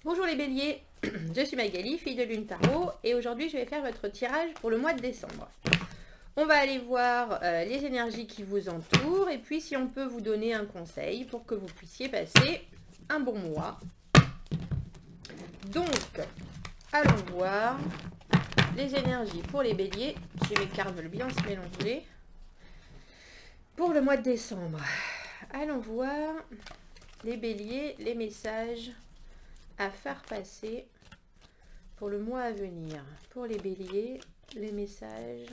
Bonjour les béliers, je suis Magali, fille de Lune Tarot, et aujourd'hui je vais faire votre tirage pour le mois de décembre. On va aller voir les énergies qui vous entourent, et puis si on peut vous donner un conseil pour que vous puissiez passer un bon mois. Donc, allons voir les énergies pour les béliers, si mes cartes veulent bien se mélanger, pour le mois de décembre. Allons voir les béliers, les messages à faire passer pour le mois à venir. Pour les béliers, les messages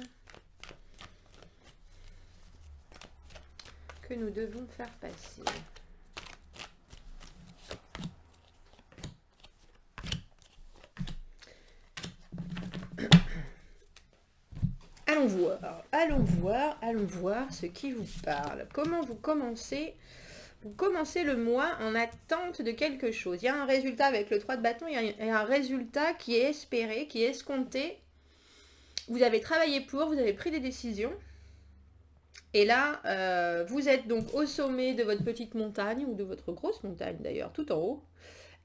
que nous devons faire passer. Allons voir ce qui vous parle. Comment vous commencez le mois en attente de quelque chose. Il y a un résultat avec le 3 de bâton, il y a un résultat qui est espéré, qui est escompté. Vous avez travaillé pour, vous avez pris des décisions. Et là, vous êtes donc au sommet de votre petite montagne, ou de votre grosse montagne d'ailleurs, tout en haut.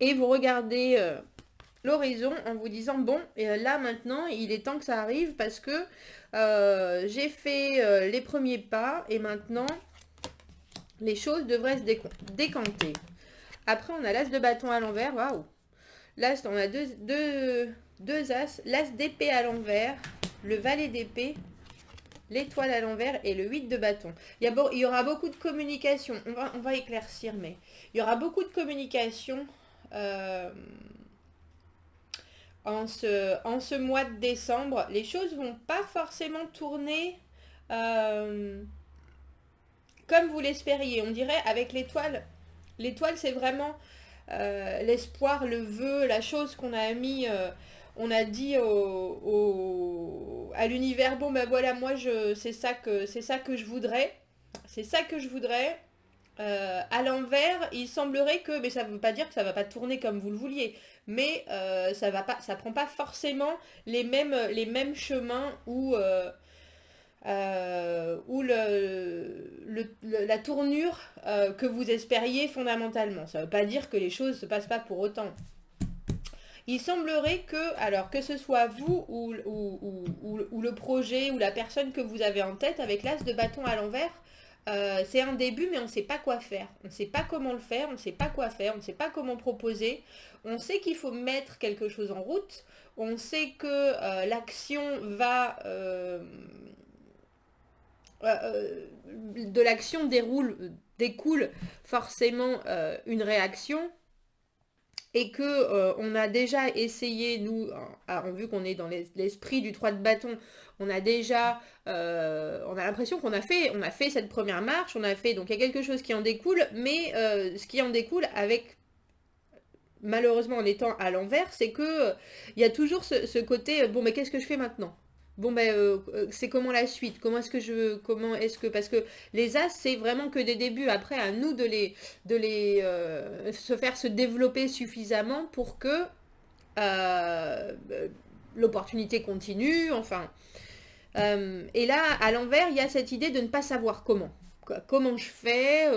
Et vous regardez l'horizon en vous disant, bon, là maintenant, il est temps que ça arrive parce que j'ai fait les premiers pas et maintenant, les choses devraient se décanter. Après, on a l'as de bâton à l'envers, waouh. L'as, on a deux as, l'as d'épée à l'envers, le valet d'épée, l'étoile à l'envers et le 8 de bâton. Il y aura beaucoup de communication, on va éclaircir, mais il y aura beaucoup de communication en ce mois de décembre. Les choses vont pas forcément tourner comme vous l'espériez. On dirait avec l'étoile, c'est vraiment l'espoir, le vœu, la chose qu'on a mis, on a dit à l'univers, bon ben voilà, moi c'est ça que je voudrais, à l'envers, il semblerait que, mais ça ne veut pas dire que ça ne va pas tourner comme vous le vouliez, mais ça prend pas forcément les mêmes chemins ou la tournure que vous espériez fondamentalement. Ça ne veut pas dire que les choses ne se passent pas pour autant. Il semblerait que, alors que ce soit vous ou le projet ou la personne que vous avez en tête avec l'as de bâton à l'envers, c'est un début mais on ne sait pas quoi faire. On ne sait pas comment le faire, on ne sait pas quoi faire, on ne sait pas comment proposer. On sait qu'il faut mettre quelque chose en route. On sait que l'action va... de l'action découle forcément une réaction et que on a déjà essayé, nous, vu qu'on est dans l'esprit du 3 de bâton, on a déjà, on a l'impression qu'on a fait cette première marche, on a fait, donc il y a quelque chose qui en découle, mais ce qui en découle avec, malheureusement en étant à l'envers, c'est que il y a toujours ce côté, bon mais qu'est-ce que je fais maintenant? Bon ben c'est comment la suite? Comment est-ce que, parce que les as c'est vraiment que des débuts. Après à nous de les se faire se développer suffisamment pour que euh, l'opportunité continue. Enfin, et là à l'envers il y a cette idée de ne pas savoir comment. Comment je fais,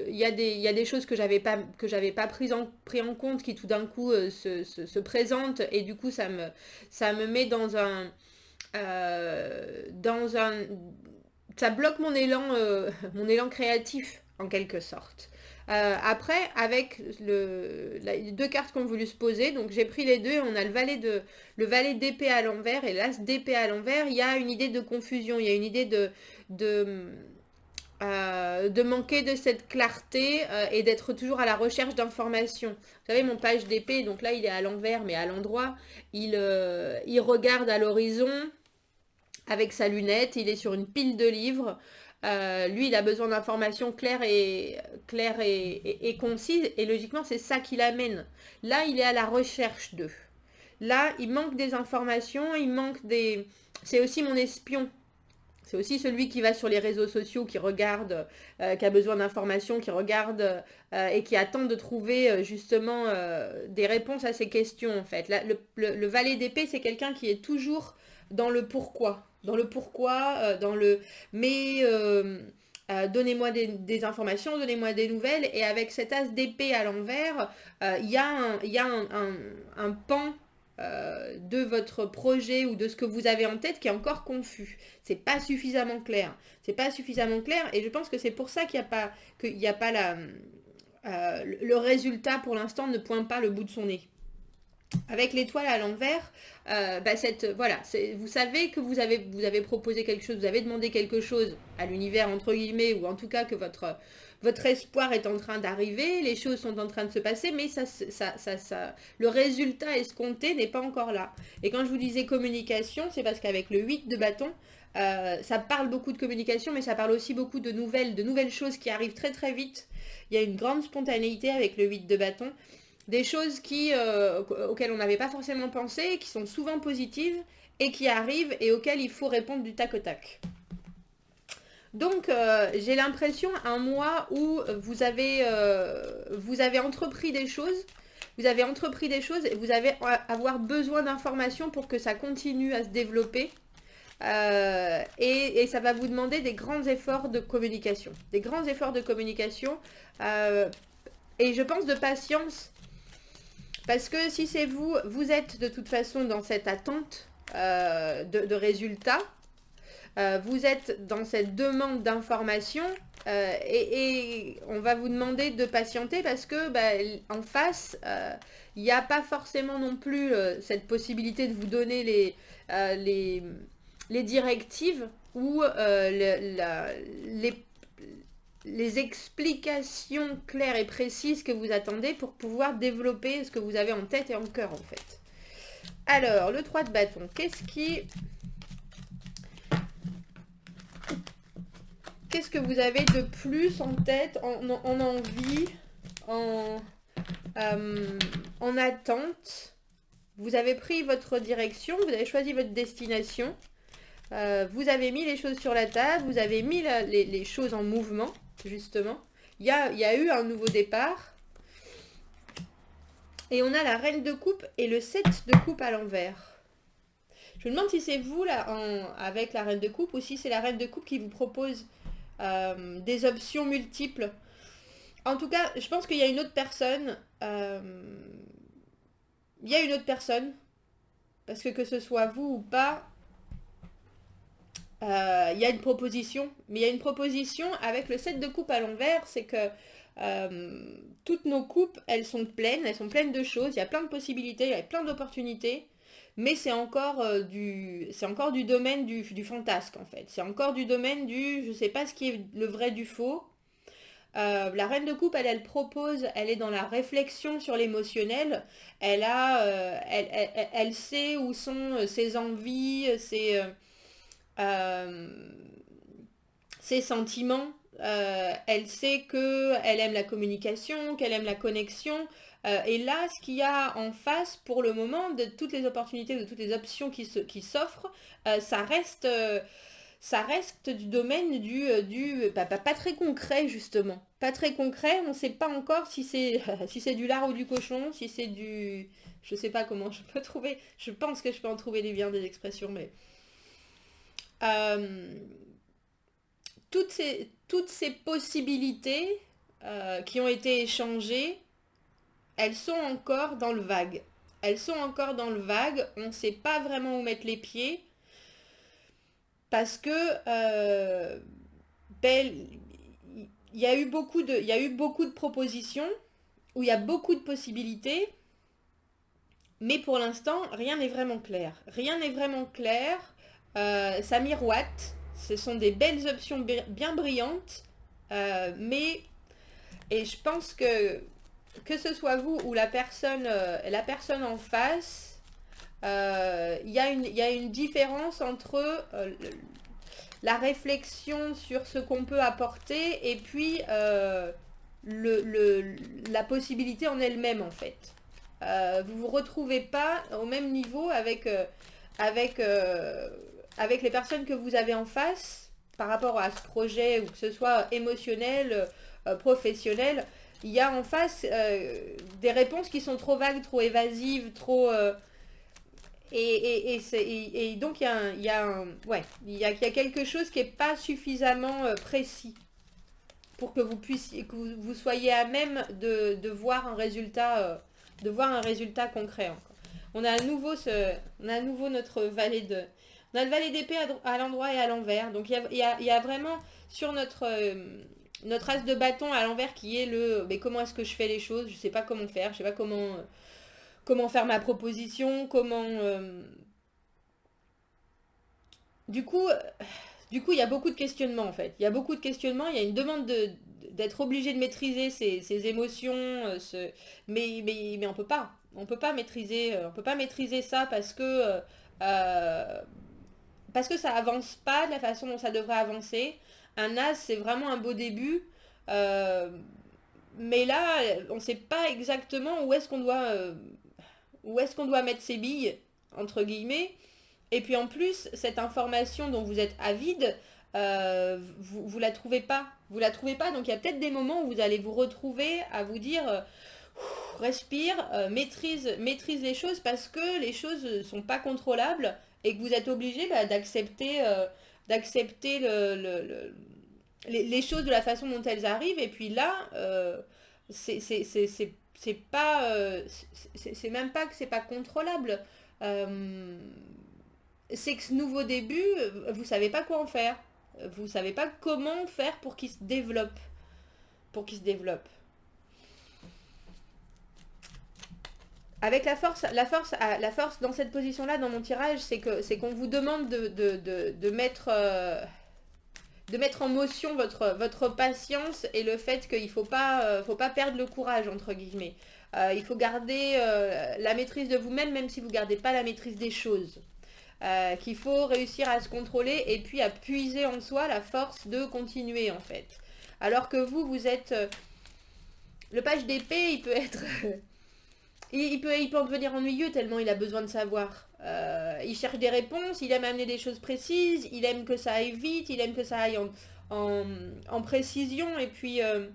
il y a des choses que j'avais pas pris en compte qui tout d'un coup se présentent et du coup ça me met dans un ça bloque mon élan créatif en quelque sorte. Après, avec les deux cartes qu'on voulu se poser, donc j'ai pris les deux, on a le valet d'épée à l'envers et l'as d'épée à l'envers. Il y a une idée de confusion, il y a une idée de manquer de cette clarté et d'être toujours à la recherche d'informations. Vous savez, mon page d'épée, donc là il est à l'envers mais à l'endroit, il regarde à l'horizon avec sa lunette, il est sur une pile de livres. Lui, il a besoin d'informations claires et concises, et logiquement, c'est ça qui l'amène. Là, il est à la recherche d'eux. Là, il manque des informations, il manque des... C'est aussi mon espion. C'est aussi celui qui va sur les réseaux sociaux, qui regarde, qui a besoin d'informations, qui regarde et qui attend de trouver justement des réponses à ces questions en fait. Là, le valet d'épée, c'est quelqu'un qui est toujours dans le pourquoi, dans le pourquoi, dans le... Mais donnez-moi des informations, donnez-moi des nouvelles. Et avec cet as d'épée à l'envers, il y a un pan de votre projet ou de ce que vous avez en tête qui est encore confus. C'est pas suffisamment clair. C'est pas suffisamment clair et je pense que c'est pour ça qu'il n'y a pas le résultat pour l'instant ne pointe pas le bout de son nez. Avec l'étoile à l'envers, voilà, vous savez que vous avez proposé quelque chose, vous avez demandé quelque chose à l'univers, entre guillemets, ou en tout cas que votre espoir est en train d'arriver, les choses sont en train de se passer, mais le résultat escompté n'est pas encore là. Et quand je vous disais communication, c'est parce qu'avec le 8 de bâton, ça parle beaucoup de communication, mais ça parle aussi beaucoup de nouvelles choses qui arrivent très très vite. Il y a une grande spontanéité avec le 8 de bâton. Des choses auxquelles on n'avait pas forcément pensé, qui sont souvent positives et qui arrivent et auxquelles il faut répondre du tac au tac. Donc j'ai l'impression un mois où vous avez entrepris des choses, et vous allez avoir besoin d'informations pour que ça continue à se développer. Et ça va vous demander des grands efforts de communication. Et je pense de patience. Parce que si c'est vous êtes de toute façon dans cette attente de résultats, vous êtes dans cette demande d'information et on va vous demander de patienter parce que en face, il n'y a pas forcément non plus cette possibilité de vous donner les directives ou les explications claires et précises que vous attendez pour pouvoir développer ce que vous avez en tête et en cœur en fait. Alors, le 3 de bâton, qu'est-ce que vous avez de plus en tête, en envie, en attente? Vous avez pris votre direction, vous avez choisi votre destination, vous avez mis les choses sur la table, vous avez mis les choses en mouvement. Justement, il y a eu un nouveau départ et on a la reine de coupe et le 7 de coupe à l'envers. Je me demande si c'est vous là avec la reine de coupe ou si c'est la reine de coupe qui vous propose des options multiples. En tout cas, je pense qu'il y a une autre personne. Parce que ce soit vous ou pas, il y a une proposition, mais il y a une proposition avec le 7 de coupe à l'envers, c'est que toutes nos coupes, elles sont pleines de choses, il y a plein de possibilités, il y a plein d'opportunités, mais c'est encore du domaine du fantasque en fait, c'est encore du domaine je sais pas ce qui est le vrai du faux. La reine de coupe, elle propose, elle est dans la réflexion sur l'émotionnel, elle sait où sont ses envies, ses sentiments. Elle sait qu'elle aime la communication, qu'elle aime la connexion. Et là, ce qu'il y a en face pour le moment, de toutes les opportunités, de toutes les options qui s'offrent, ça reste du domaine pas très concret justement. Pas très concret, on ne sait pas encore si c'est si c'est du lard ou du cochon, si c'est du... Je sais pas comment je peux trouver, je pense que je peux en trouver les liens des expressions, mais... toutes ces possibilités qui ont été échangées, elles sont encore dans le vague. On ne sait pas vraiment où mettre les pieds. Parce que il y a eu beaucoup de propositions, où il y a beaucoup de possibilités, mais pour l'instant, rien n'est vraiment clair. Ça miroite, ce sont des belles options bien brillantes, mais, et je pense que ce soit vous ou la personne en face, il y a une différence entre la réflexion sur ce qu'on peut apporter et puis la possibilité en elle-même en fait. Vous vous retrouvez pas au même niveau avec les personnes que vous avez en face par rapport à ce projet, ou que ce soit émotionnel, professionnel. Il y a en face des réponses qui sont trop vagues, trop évasives, trop... et donc il y a quelque chose qui n'est pas suffisamment précis. pour que vous puissiez, que vous soyez à même de voir de voir un résultat concret encore. On a à nouveau on a à nouveau notre valet de, on a le valet d'épée à l'endroit et à l'envers. Donc il y a vraiment sur notre as de bâton à l'envers qui est mais comment est-ce que je fais les choses, je sais pas comment faire, je sais pas comment faire ma proposition, du coup, il y a beaucoup de questionnements en fait. Il y a beaucoup de questionnements, il y a une demande d'être obligé de maîtriser ses émotions, mais on peut pas. On peut pas maîtriser ça euh, parce que ça avance pas de la façon dont ça devrait avancer. Un as, c'est vraiment un beau début, euh, mais là, on sait pas exactement où est-ce qu'on doit mettre ses billes, entre guillemets. Et puis en plus, cette information dont vous êtes avide, vous la trouvez pas. Vous la trouvez pas, donc il y a peut-être des moments où vous allez vous retrouver à vous dire respire, maîtrise les choses parce que les choses ne sont pas contrôlables et que vous êtes obligé d'accepter les choses de la façon dont elles arrivent. Et puis là, c'est pas, c'est même pas que c'est pas contrôlable. Euh, c'est que ce nouveau début, vous savez pas quoi en faire. Vous savez pas comment faire pour qu'il se développe. Pour qu'il se développe. Avec la force dans cette position-là, dans mon tirage, c'est qu'on vous demande de mettre en motion votre patience et le fait qu'il faut pas perdre le courage, entre guillemets. Il faut garder la maîtrise de vous-même, même si vous ne gardez pas la maîtrise des choses. Qu'il faut réussir à se contrôler et puis à puiser en soi la force de continuer, en fait. Alors que vous êtes... le page d'épée, il peut être... il peut en devenir ennuyeux tellement il a besoin de savoir. Il cherche des réponses, il aime amener des choses précises, il aime que ça aille vite, il aime que ça aille en précision, et puis euh,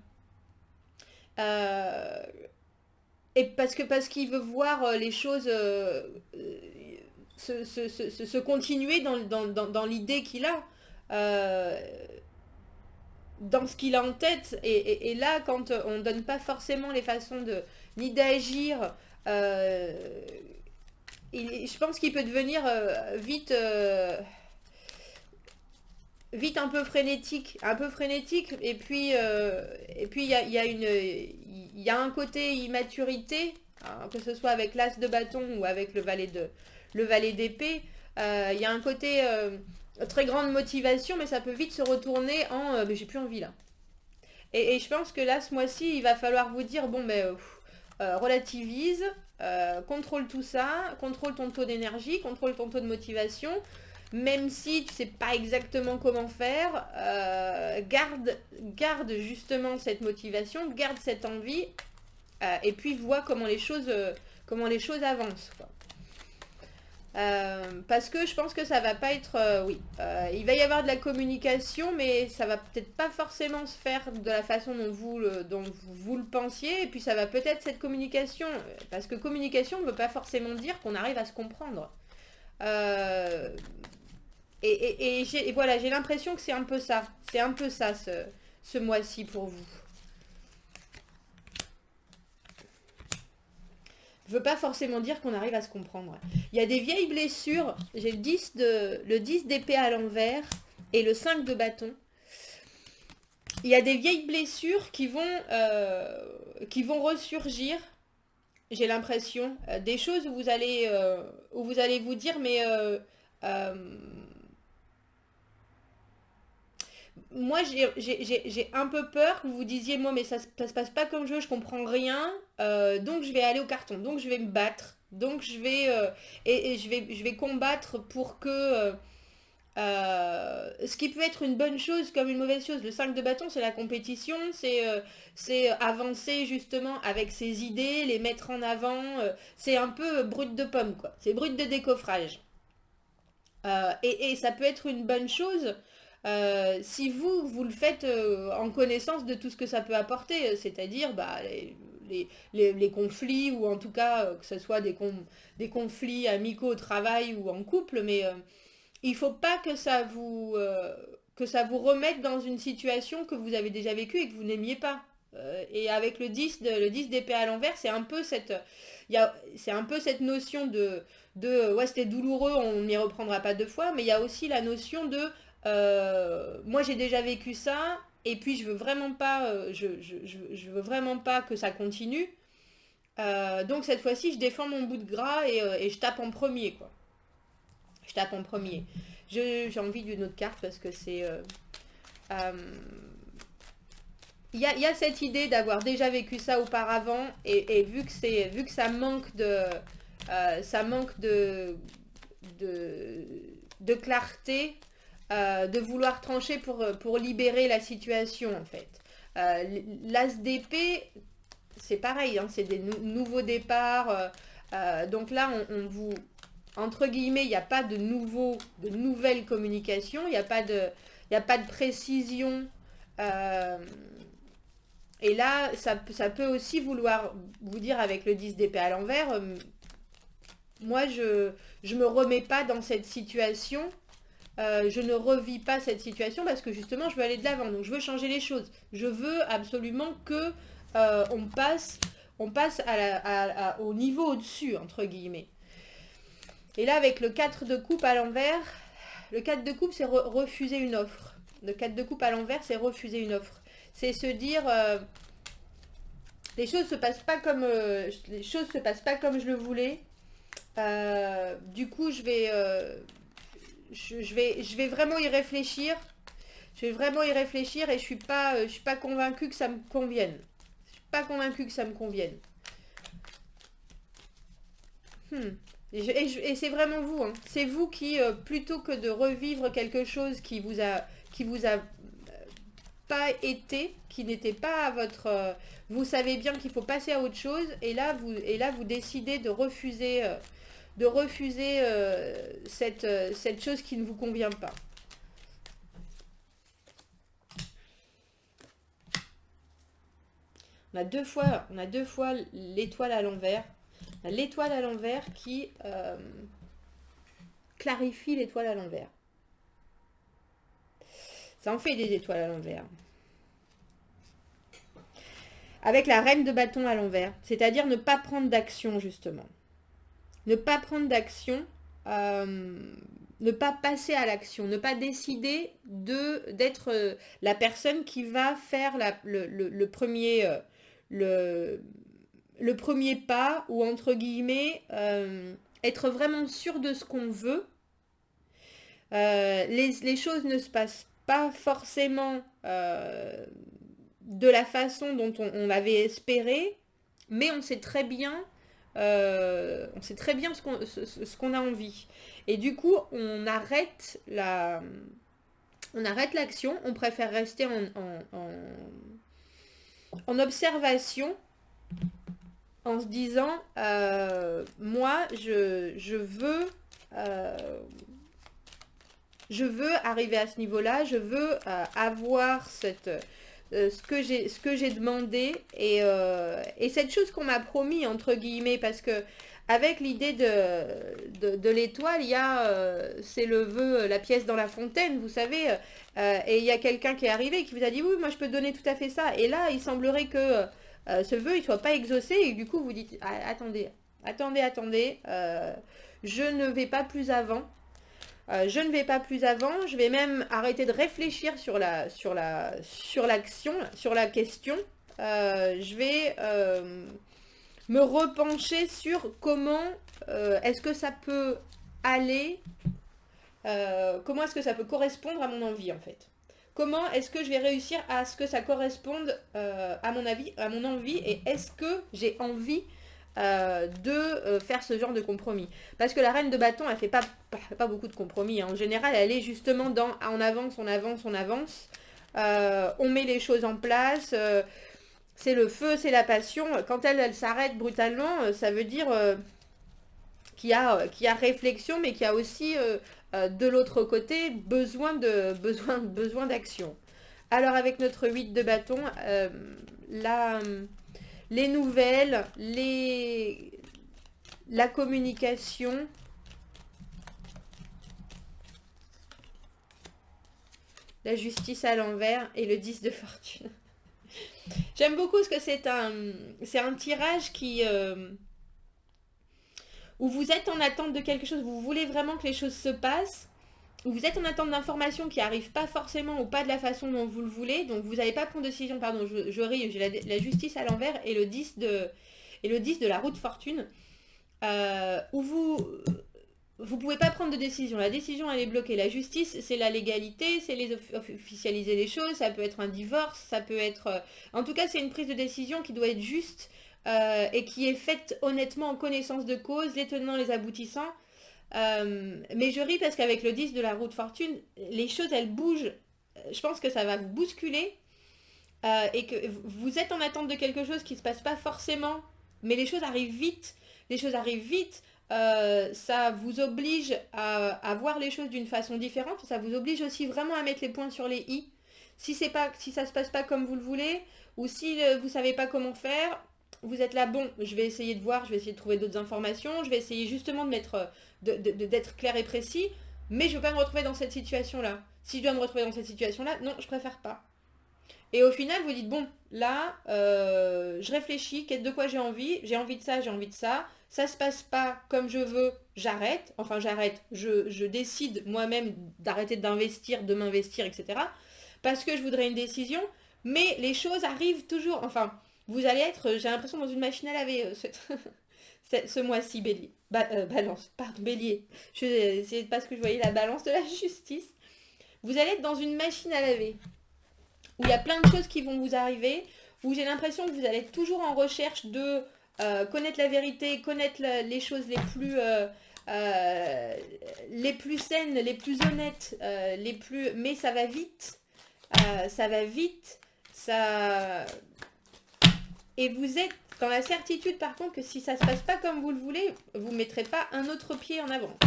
parce qu'il veut voir les choses se continuer dans l'idée qu'il a, euh, dans ce qu'il a en tête. Et là, quand on ne donne pas forcément les façons ni d'agir, euh, je pense qu'il peut devenir vite un peu frénétique. Et puis il y a un côté immaturité, hein, que ce soit avec l'as de bâton ou avec le valet d'épée. Il y a un côté très grande motivation, mais ça peut vite se retourner en mais j'ai plus envie là. Et je pense que là, ce mois-ci, il va falloir vous dire bon, mais relativise, contrôle tout ça, contrôle ton taux d'énergie, contrôle ton taux de motivation. Même si tu sais pas exactement comment faire, garde justement cette motivation, garde cette envie, et puis vois comment les choses avancent, quoi. Parce que je pense que ça va pas être... oui, il va y avoir de la communication, mais ça va peut-être pas forcément se faire de la façon dont vous le pensiez. Et puis ça va peut-être cette communication... Parce que communication ne veut pas forcément dire qu'on arrive à se comprendre. Euh, et voilà, j'ai l'impression que c'est un peu ça. C'est un peu ça ce mois-ci pour vous. Veut pas forcément dire qu'on arrive à se comprendre. Il y a des vieilles blessures. J'ai le 10 d'épée à l'envers et le 5 de bâton. Il y a des vieilles blessures qui vont ressurgir. J'ai l'impression. Des choses où vous allez vous dire, mais euh, moi j'ai un peu peur que vous vous disiez moi mais ça se passe pas comme je veux, je comprends rien, donc je vais aller au carton, donc je vais me battre, donc je vais combattre pour que ce qui peut être une bonne chose comme une mauvaise chose. Le 5 de bâton, c'est la compétition, c'est avancer justement avec ses idées, les mettre en avant, c'est un peu brut de pomme, quoi, c'est brut de décoffrage. Et ça peut être une bonne chose si vous le faites en connaissance de tout ce que ça peut apporter, c'est-à-dire bah, les conflits, ou en tout cas que ce soit des conflits amicaux au travail ou en couple, mais il faut pas que ça vous que ça vous remette dans une situation que vous avez déjà vécue et que vous n'aimiez pas. Et avec le 10 d'épée à l'envers, c'est un peu c'est un peu cette notion de ouais, c'était douloureux, on n'y reprendra pas deux fois, mais il y a aussi la notion de moi j'ai déjà vécu ça, et puis je veux vraiment pas, je veux vraiment pas que ça continue. Donc cette fois-ci, je défends mon bout de gras et je tape en premier, quoi. Je tape en premier. J'ai envie d'une autre carte parce que c'est euh, il y a cette idée d'avoir déjà vécu ça auparavant et vu que ça manque de, de clarté, de vouloir trancher pour libérer la situation en fait. L'as d'épée, c'est pareil, hein, c'est des nouveaux départs. Donc là, on vous, entre guillemets, il n'y a pas de nouvelles communications, il y a pas de précision. euh, et là, ça peut aussi vouloir vous dire avec le 10 d'épée à l'envers, moi je me remets pas dans cette situation, je ne revis pas cette situation parce que justement je veux aller de l'avant, donc je veux changer les choses. Je veux absolument que on passe au niveau au-dessus, entre guillemets. Et là avec le 4 de coupe à l'envers, le 4 de coupe c'est refuser une offre. Le 4 de coupe à l'envers c'est refuser une offre. C'est se dire les choses se passent pas comme je le voulais. Du coup, je vais vraiment y réfléchir. Je vais vraiment y réfléchir et je suis pas convaincue que ça me convienne. Je suis pas convaincue que ça me convienne. Hmm. Et c'est vraiment vous, hein. C'est vous qui, plutôt que de revivre quelque chose qui vous a pas été, qui n'était pas à votre... vous savez bien qu'il faut passer à autre chose, et là vous décidez de refuser cette chose qui ne vous convient pas. On a deux fois l'étoile à l'envers. On a l'étoile à l'envers qui clarifie l'étoile à l'envers. Ça en fait des étoiles à l'envers. Avec la reine de bâton à l'envers, c'est-à-dire ne pas prendre d'action justement. Ne pas prendre d'action, ne pas passer à l'action, ne pas décider d'être la personne qui va faire le premier pas, ou entre guillemets, être vraiment sûr de ce qu'on veut. Les choses ne se passent pas forcément de la façon dont on l'avait espéré, mais on sait très bien ce qu'on a envie. Et du coup, on arrête l'action, on préfère rester en observation, en se disant, moi, je veux arriver à ce niveau-là, je veux avoir ce que j'ai demandé, et cette chose qu'on m'a promis, entre guillemets, parce que avec l'idée de l'étoile, il y a, c'est le vœu, la pièce dans la fontaine, vous savez, et il y a quelqu'un qui est arrivé et qui vous a dit, oui, moi je peux donner tout à fait ça, et là, il semblerait que ce vœu, il soit pas exaucé, et du coup, vous dites, ah, attendez, je ne vais pas plus avant. Je ne vais pas plus avant, je vais même arrêter de réfléchir sur l'action, sur la question. Je vais me repencher sur comment est-ce que ça peut aller, comment est-ce que ça peut correspondre à mon envie en fait. Comment est-ce que je vais réussir à ce que ça corresponde à mon envie, et est-ce que j'ai envie de faire ce genre de compromis. Parce que la reine de bâton, elle fait pas beaucoup de compromis, hein. En général, elle est justement dans on avance, on avance. On met les choses en place. C'est le feu, c'est la passion. Quand elle s'arrête brutalement, ça veut dire qu'il y a réflexion, mais qu'il y a aussi de l'autre côté besoin d'action. Alors avec notre 8 de bâton, les nouvelles, la communication, la justice à l'envers et le 10 de fortune. J'aime beaucoup parce que c'est un tirage où vous êtes en attente de quelque chose, vous voulez vraiment que les choses se passent, où vous êtes en attente d'informations qui n'arrivent pas forcément ou pas de la façon dont vous le voulez, donc vous n'allez pas prendre de décision, pardon, je ris, j'ai la justice à l'envers et le 10 de la roue de fortune, où vous pouvez pas prendre de décision. La décision, elle est bloquée. La justice, c'est la légalité, c'est officialiser les choses. Ça peut être un divorce, ça peut être... En tout cas, c'est une prise de décision qui doit être juste et qui est faite honnêtement en connaissance de cause, les tenants, les aboutissants. Mais je ris parce qu'avec le 10 de la roue de fortune, les choses, elles bougent. Je pense que ça va vous bousculer et que vous êtes en attente de quelque chose qui ne se passe pas forcément. Mais les choses arrivent vite. Les choses arrivent vite. Ça vous oblige à voir les choses d'une façon différente. Ça vous oblige aussi vraiment à mettre les points sur les i. Si ça se passe pas comme vous le voulez, ou si vous savez pas comment faire, vous êtes là, bon, je vais essayer de voir, je vais essayer de trouver d'autres informations, je vais essayer justement d'être clair et précis, mais je veux pas me retrouver dans cette situation-là. Si je dois me retrouver dans cette situation-là, non, je préfère pas. Et au final, vous dites, bon, là, je réfléchis, de quoi j'ai envie de ça, j'ai envie de ça. Ça se passe pas comme je veux, j'arrête. Enfin, j'arrête, je décide moi-même d'arrêter d'investir, de m'investir, etc. Parce que je voudrais une décision, mais les choses arrivent toujours. Enfin, vous allez être, j'ai l'impression, dans une machine à laver ce mois-ci, bélier. Balance, pardon, bélier. C'est parce que je voyais la balance de la justice. Vous allez être dans une machine à laver où il y a plein de choses qui vont vous arriver, où j'ai l'impression que vous allez être toujours en recherche de connaître la vérité, connaître les choses les plus saines, les plus honnêtes, mais ça va vite, et vous êtes dans la certitude par contre que si ça se passe pas comme vous le voulez, vous mettrez pas un autre pied en avant.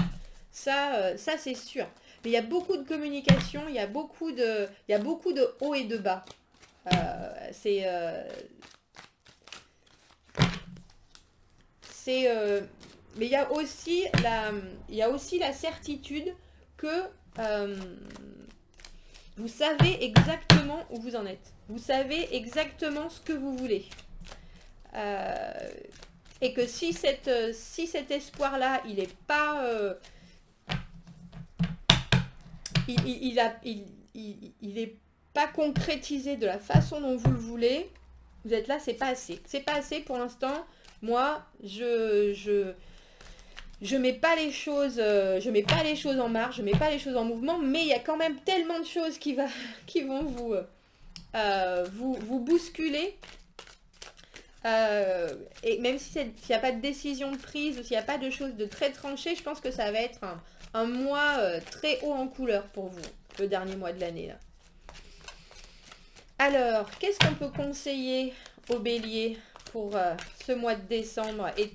Ça c'est sûr. Mais il y a beaucoup de communication, il y a beaucoup de hauts et de bas. Mais il y a aussi la certitude que vous savez exactement où vous en êtes. Vous savez exactement ce que vous voulez. Et que si cet espoir-là, il n'est pas... il est pas concrétisé de la façon dont vous le voulez, vous êtes là, c'est pas assez. C'est pas assez pour l'instant. Moi, je mets pas les choses, en marche, je mets pas les choses en mouvement, mais il y a quand même tellement de choses qui vont vous bousculer. Et même s'il n'y a pas de décision de prise, ou s'il n'y a pas de choses de très tranchées, je pense que ça va être un mois très haut en couleur pour vous, le dernier mois de l'année là. Alors, qu'est-ce qu'on peut conseiller aux béliers pour ce mois de décembre et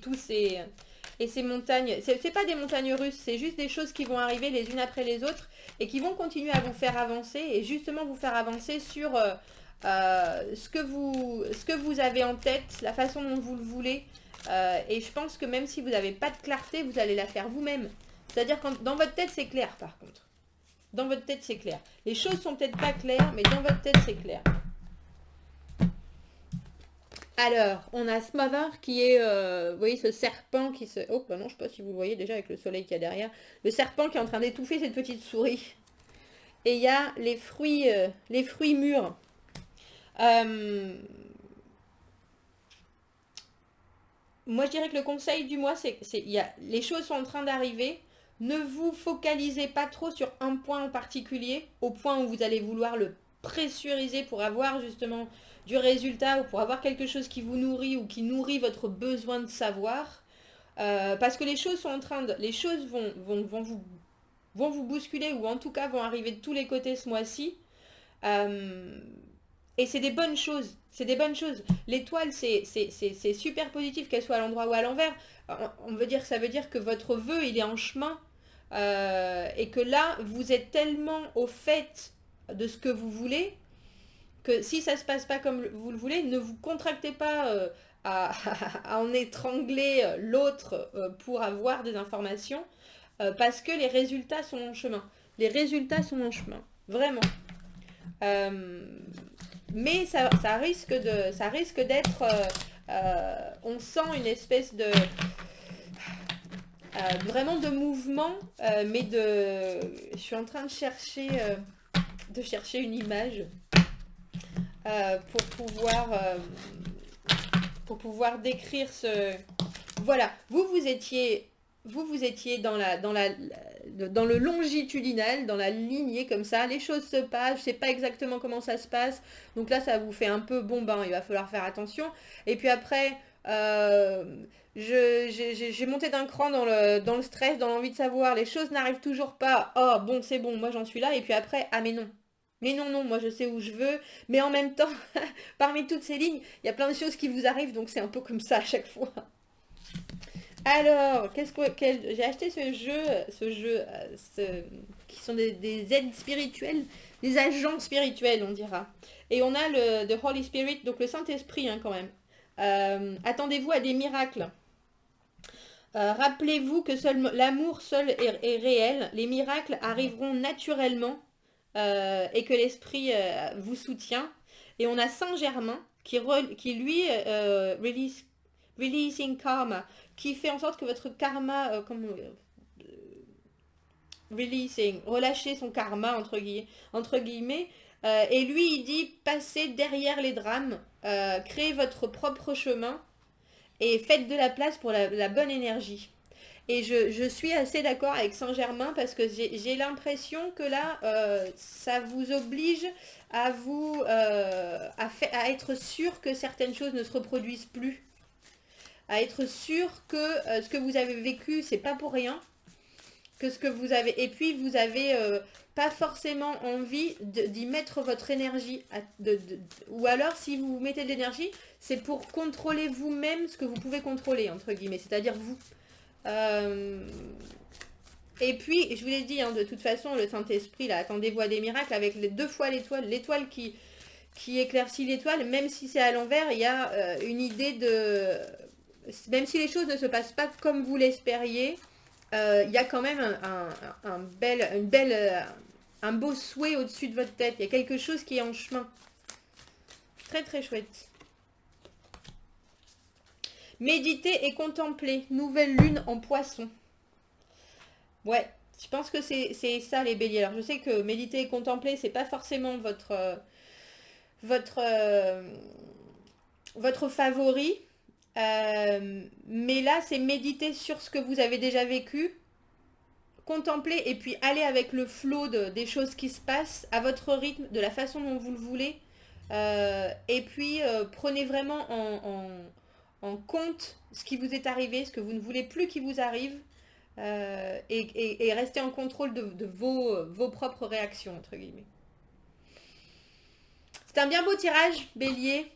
ces montagnes? C'est pas des montagnes russes, c'est juste des choses qui vont arriver les unes après les autres et qui vont continuer à vous faire avancer et justement vous faire avancer sur ce que vous avez en tête, la façon dont vous le voulez. Et je pense que même si vous n'avez pas de clarté, vous allez la faire vous-même. C'est-à-dire que dans votre tête, c'est clair par contre. Dans votre tête, c'est clair. Les choses sont peut-être pas claires, mais dans votre tête, c'est clair. Alors, on a Smother qui est, vous voyez, ce serpent qui se... Oh, bah non, je sais pas si vous le voyez déjà avec le soleil qu'il y a derrière. Le serpent qui est en train d'étouffer cette petite souris. Et il y a les fruits mûrs. Moi, je dirais que le conseil du mois, les choses sont en train d'arriver. Ne vous focalisez pas trop sur un point en particulier, au point où vous allez vouloir le pressuriser pour avoir justement du résultat ou pour avoir quelque chose qui vous nourrit ou qui nourrit votre besoin de savoir. Parce que les choses sont en train de... Les choses vont vous bousculer ou en tout cas vont arriver de tous les côtés ce mois-ci. Et c'est des bonnes choses. C'est des bonnes choses. L'étoile, c'est super positif qu'elle soit à l'endroit ou à l'envers. Ça veut dire que votre vœu, il est en chemin. Et que là, vous êtes tellement au fait de ce que vous voulez que si ça se passe pas comme vous le voulez, ne vous contractez pas à en étrangler l'autre pour avoir des informations parce que les résultats sont en chemin. Les résultats sont en chemin. Vraiment. Mais ça risque d'être... on sent une espèce de... vraiment de mouvement, mais de... Je suis en train de chercher une image pour pouvoir décrire ce... Voilà, vous étiez dans le longitudinal, dans la lignée comme ça, les choses se passent, je sais pas exactement comment ça se passe, donc là ça vous fait un peu bon ben, il va falloir faire attention, et puis après, j'ai monté d'un cran dans le stress, dans l'envie de savoir, les choses n'arrivent toujours pas, oh bon c'est bon, moi j'en suis là, et puis après, ah mais non. Mais non, non, moi je sais où je veux, mais en même temps, parmi toutes ces lignes, il y a plein de choses qui vous arrivent, donc c'est un peu comme ça à chaque fois. Alors, j'ai acheté ce jeu qui sont des aides spirituelles, des agents spirituels, on dira. Et on a le The Holy Spirit, donc le Saint-Esprit hein, quand même. Attendez-vous à des miracles. Rappelez-vous que seul l'amour seul est réel. Les miracles arriveront naturellement et que l'Esprit vous soutient. Et on a Saint-Germain qui lui releasing karma, qui fait en sorte que votre karma, releasing, relâcher son karma entre guillemets, et lui il dit passez derrière les drames, créez votre propre chemin et faites de la place pour la bonne énergie. Et je suis assez d'accord avec Saint-Germain parce que j'ai l'impression que là, ça vous oblige à être sûr que certaines choses ne se reproduisent plus, à être sûr que ce que vous avez vécu, c'est pas pour rien, que ce que vous avez... Et puis, vous avez pas forcément envie d'y mettre votre énergie. Ou alors, si vous mettez de l'énergie, c'est pour contrôler vous-même ce que vous pouvez contrôler, entre guillemets, c'est-à-dire vous. Et puis, je vous l'ai dit, hein, de toute façon, le Saint-Esprit, là, attendez-vous à des miracles avec les 2 fois l'étoile qui éclaircit l'étoile, même si c'est à l'envers, il y a une idée de... Même si les choses ne se passent pas comme vous l'espériez, il y a quand même un beau souhait au-dessus de votre tête. Il y a quelque chose qui est en chemin. Très très chouette. Méditer et contempler. Nouvelle lune en poisson. Ouais, je pense que c'est ça les béliers. Alors je sais que méditer et contempler, c'est pas forcément votre favori. Mais là, c'est méditer sur ce que vous avez déjà vécu, contempler et puis aller avec le flot des choses qui se passent à votre rythme, de la façon dont vous le voulez. Et puis, prenez vraiment en compte ce qui vous est arrivé, ce que vous ne voulez plus qu'il vous arrive. Et restez en contrôle de vos propres réactions, entre guillemets. C'est un bien beau tirage, Bélier.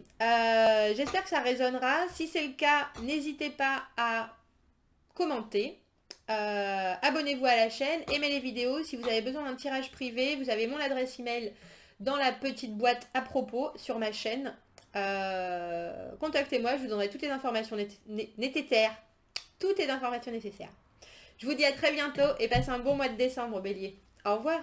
J'espère que ça résonnera. Si c'est le cas, n'hésitez pas à commenter. Abonnez-vous à la chaîne, aimez les vidéos. Si vous avez besoin d'un tirage privé, vous avez mon adresse email dans la petite boîte à propos sur ma chaîne. Contactez-moi, je vous donnerai toutes les informations nécessaires. Toutes les informations nécessaires. Je vous dis à très bientôt et passez un bon mois de décembre, Bélier. Au revoir.